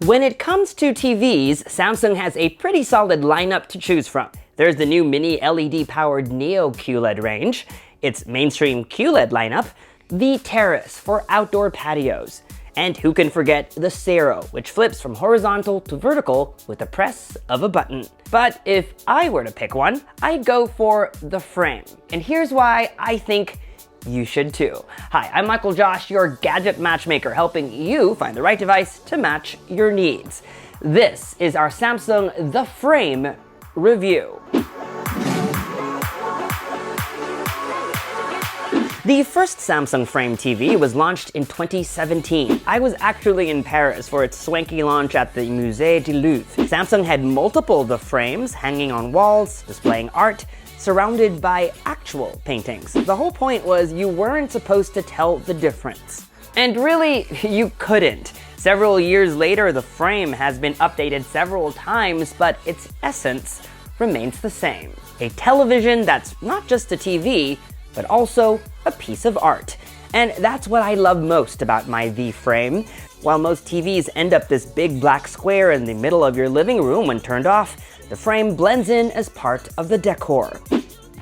When it comes to TVs, Samsung has a pretty solid lineup to choose from. There's the new mini LED-powered Neo QLED range, its mainstream QLED lineup, the Terrace for outdoor patios, and who can forget the Sero, which flips from horizontal to vertical with the press of a button. But if I were to pick one, I'd go for the Frame. And here's why I think you should too. Hi, I'm MICHAELJOSH, your gadget matchmaker, helping you find the right device to match your needs. This is our Samsung The Frame review. The first Samsung Frame TV was launched in 2017. I was actually in Paris for its swanky launch at the Musée du Louvre. Samsung had multiple The Frames hanging on walls, displaying art, surrounded by actual paintings. The whole point was you weren't supposed to tell the difference. And really, you couldn't. Several years later, the Frame has been updated several times, but its essence remains the same. A television that's not just a TV, but also a piece of art. And that's what I love most about my The Frame. While most TVs end up this big black square in the middle of your living room when turned off, the Frame blends in as part of the decor.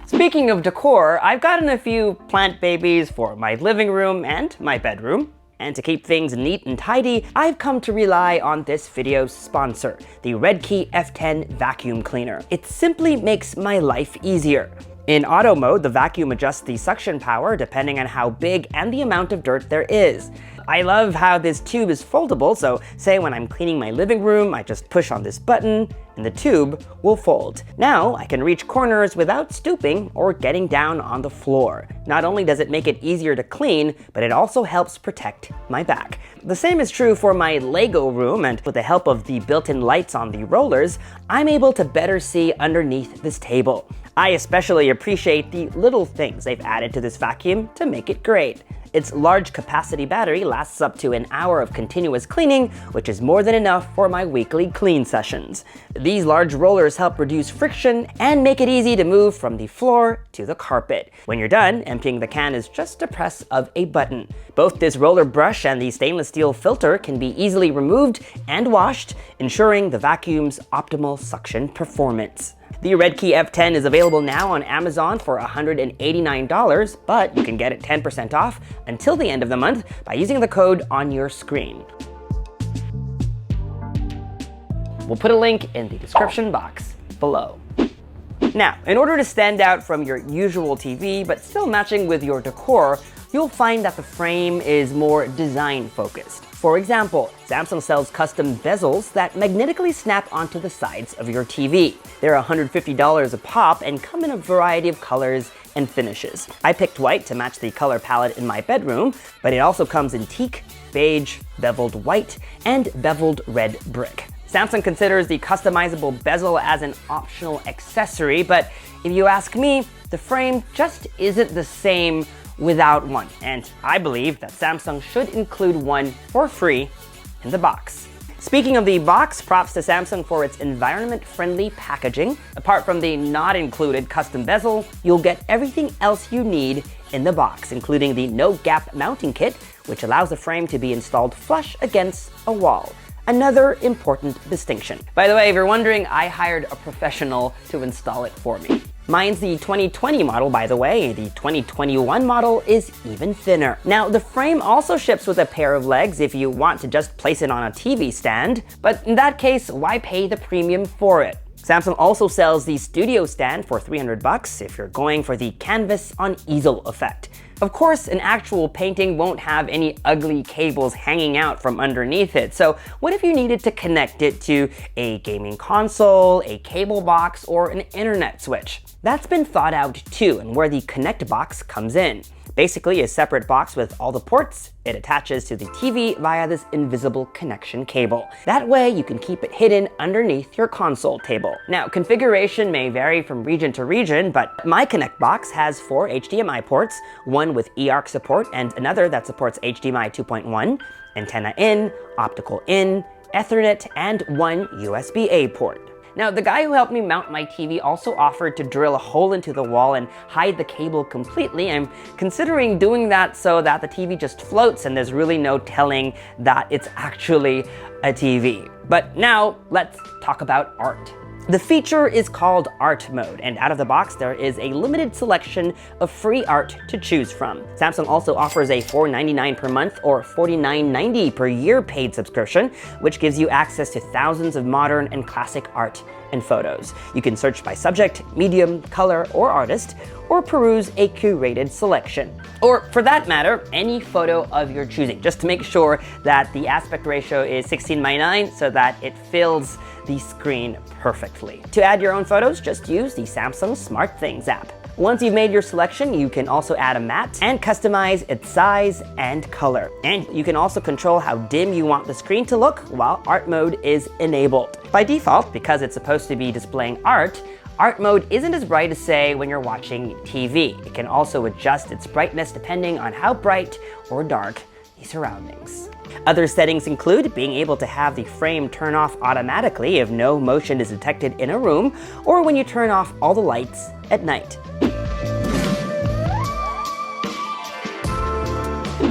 Speaking of decor, I've gotten a few plant babies for my living room and my bedroom. And to keep things neat and tidy, I've come to rely on this video's sponsor, the Redkey F10 vacuum cleaner. It simply makes my life easier. In auto mode, the vacuum adjusts the suction power depending on how big and the amount of dirt there is. I love how this tube is foldable, so say when I'm cleaning my living room, I just push on this button and the tube will fold. Now I can reach corners without stooping or getting down on the floor. Not only does it make it easier to clean, but it also helps protect my back. The same is true for my Lego room, and with the help of the built-in lights on the rollers, I'm able to better see underneath this table. I especially appreciate the little things they've added to this vacuum to make it great. Its large capacity battery lasts up to an hour of continuous cleaning, which is more than enough for my weekly clean sessions. These large rollers help reduce friction and make it easy to move from the floor to the carpet. When you're done, emptying the can is just a press of a button. Both this roller brush and the stainless steel filter can be easily removed and washed, ensuring the vacuum's optimal suction performance. The Redkey F10 is available now on Amazon for $189, but you can get it 10% off until the end of the month by using the code on your screen. We'll put a link in the description box below. Now, in order to stand out from your usual TV, but still matching with your decor, you'll find that the Frame is more design-focused. For example, Samsung sells custom bezels that magnetically snap onto the sides of your TV. They're $150 a pop and come in a variety of colors and finishes. I picked white to match the color palette in my bedroom, but it also comes in teak, beige, beveled white, and beveled red brick. Samsung considers the customizable bezel as an optional accessory, but if you ask me, the Frame just isn't the same without one, and I believe that Samsung should include one for free in the box. Speaking of the box, props to Samsung for its environment-friendly packaging. Apart from the not included custom bezel, you'll get everything else you need in the box, including the no-gap mounting kit, which allows the Frame to be installed flush against a wall. Another important distinction. By the way, if you're wondering, I hired a professional to install it for me. Mine's the 2020 model, by the way. The 2021 model is even thinner. Now, the Frame also ships with a pair of legs if you want to just place it on a TV stand, but in that case, why pay the premium for it? Samsung also sells the Studio Stand for $300 if you're going for the canvas on easel effect. Of course, an actual painting won't have any ugly cables hanging out from underneath it, so what if you needed to connect it to a gaming console, a cable box, or an internet switch? That's been thought out too, and where the Connect box comes in. Basically a separate box with all the ports. It attaches to the TV via this invisible connection cable. That way you can keep it hidden underneath your console table. Now, configuration may vary from region to region, but my Connect box has 4 HDMI ports, one with eARC support and another that supports HDMI 2.1, antenna in, optical in, Ethernet, and one USB-A port. Now, the guy who helped me mount my TV also offered to drill a hole into the wall and hide the cable completely. I'm considering doing that so that the TV just floats and there's really no telling that it's actually a TV. But now, let's talk about art. The feature is called Art Mode, and out of the box there is a limited selection of free art to choose from. Samsung also offers a $4.99 per month or $49.90 per year paid subscription, which gives you access to thousands of modern and classic art and photos. You can search by subject, medium, color, or artist, or peruse a curated selection. Or, for that matter, any photo of your choosing, just to make sure that the aspect ratio is 16:9 so that it fills the screen perfectly. To add your own photos, just use the Samsung SmartThings app. Once you've made your selection, you can also add a matte and customize its size and color. And you can also control how dim you want the screen to look while art mode is enabled. By default, because it's supposed to be displaying art mode isn't as bright as, say, when you're watching TV. It can also adjust its brightness depending on how bright or dark the surroundings. Other settings include being able to have the frame turn off automatically if no motion is detected in a room, or when you turn off all the lights at night.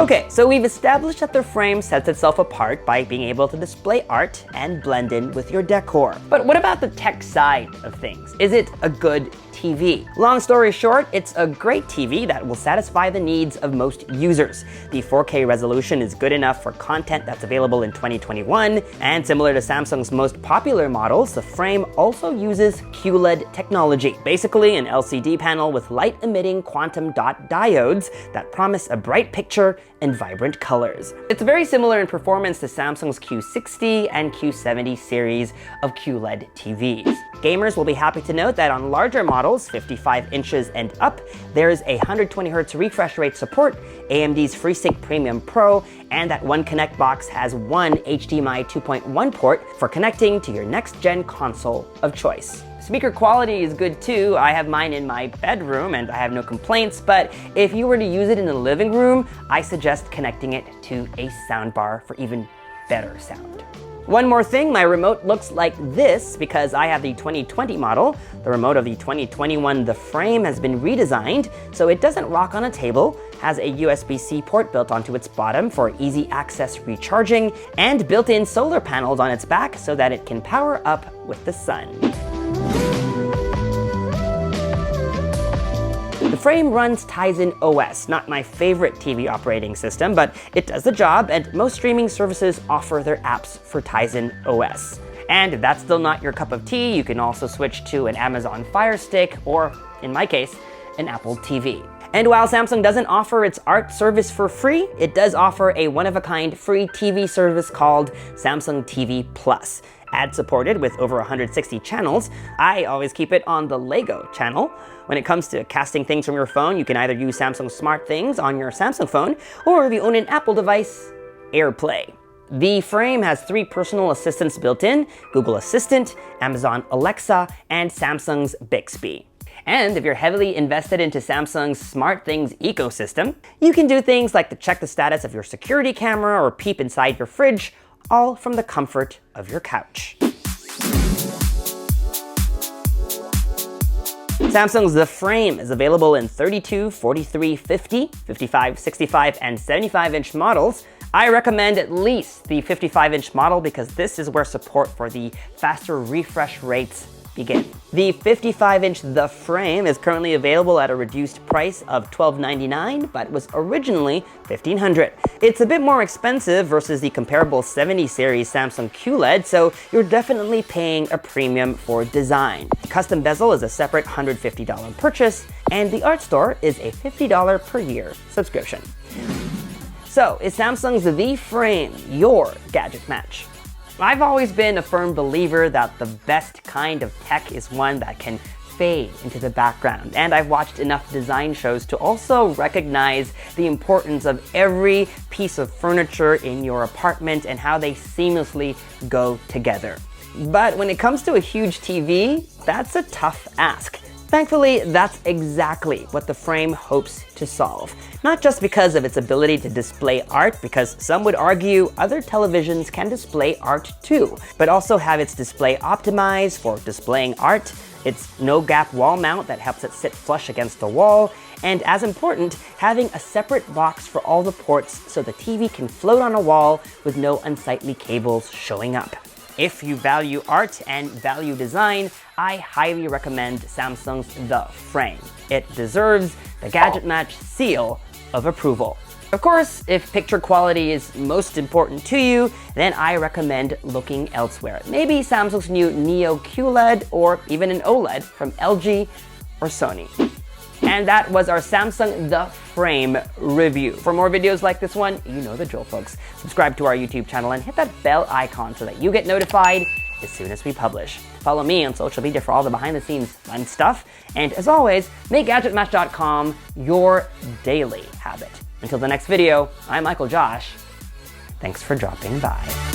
Okay, so we've established that the frame sets itself apart by being able to display art and blend in with your decor. But what about the tech side of things? Is it a good TV? Long story short, it's a great TV that will satisfy the needs of most users. The 4K resolution is good enough for content that's available in 2021, and similar to Samsung's most popular models, the frame also uses QLED technology, basically an LCD panel with light-emitting quantum dot diodes that promise a bright picture and vibrant colors. It's very similar in performance to Samsung's Q60 and Q70 series of QLED TVs. Gamers will be happy to note that on larger models, 55 inches and up, there's a 120Hz refresh rate support, AMD's FreeSync Premium Pro, and that One Connect box has one HDMI 2.1 port for connecting to your next-gen console of choice. Speaker quality is good too. I have mine in my bedroom and I have no complaints, but if you were to use it in the living room, I suggest connecting it to a soundbar for even better sound. One more thing, my remote looks like this because I have the 2020 model. The remote of the 2021, the frame has been redesigned so it doesn't rock on a table, has a USB-C port built onto its bottom for easy access recharging, and built-in solar panels on its back so that it can power up with the sun. The frame runs Tizen OS, not my favorite TV operating system, but it does the job, and most streaming services offer their apps for Tizen OS. And if that's still not your cup of tea, you can also switch to an Amazon Fire Stick, or, in my case, an Apple TV. And while Samsung doesn't offer its art service for free, it does offer a one-of-a-kind free TV service called Samsung TV Plus. Ad-supported with over 160 channels, I always keep it on the Lego channel. When it comes to casting things from your phone, you can either use Samsung SmartThings on your Samsung phone, or if you own an Apple device, AirPlay. The frame has 3 personal assistants built in: Google Assistant, Amazon Alexa, and Samsung's Bixby. And if you're heavily invested into Samsung's SmartThings ecosystem, you can do things like to check the status of your security camera or peep inside your fridge, all from the comfort of your couch. Samsung's The Frame is available in 32, 43, 50, 55, 65, and 75-inch models. I recommend at least the 55-inch model because this is where support for the faster refresh rates begin. The 55-inch The Frame is currently available at a reduced price of $1299, but was originally $1,500. It's a bit more expensive versus the comparable 70 series Samsung QLED, so you're definitely paying a premium for design. The custom bezel is a separate $150 purchase, and the art store is a $50 per year subscription. So, is Samsung's The Frame your gadget match? I've always been a firm believer that the best kind of tech is one that can fade into the background, and I've watched enough design shows to also recognize the importance of every piece of furniture in your apartment and how they seamlessly go together. But when it comes to a huge TV, that's a tough ask. Thankfully, that's exactly what the Frame hopes to solve. Not just because of its ability to display art, because some would argue other televisions can display art too, but also have its display optimized for displaying art, its no-gap wall mount that helps it sit flush against the wall, and as important, having a separate box for all the ports so the TV can float on a wall with no unsightly cables showing up. If you value art and value design, I highly recommend Samsung's The Frame. It deserves the GadgetMatch seal of approval. Of course, if picture quality is most important to you, then I recommend looking elsewhere. Maybe Samsung's new Neo QLED or even an OLED from LG or Sony. And that was our Samsung The Frame review. For more videos like this one, you know the drill, folks. Subscribe to our YouTube channel and hit that bell icon so that you get notified as soon as we publish. Follow me on social media for all the behind-the-scenes fun stuff. And as always, make GadgetMatch.com your daily habit. Until the next video, I'm MICHAELJOSH. Thanks for dropping by.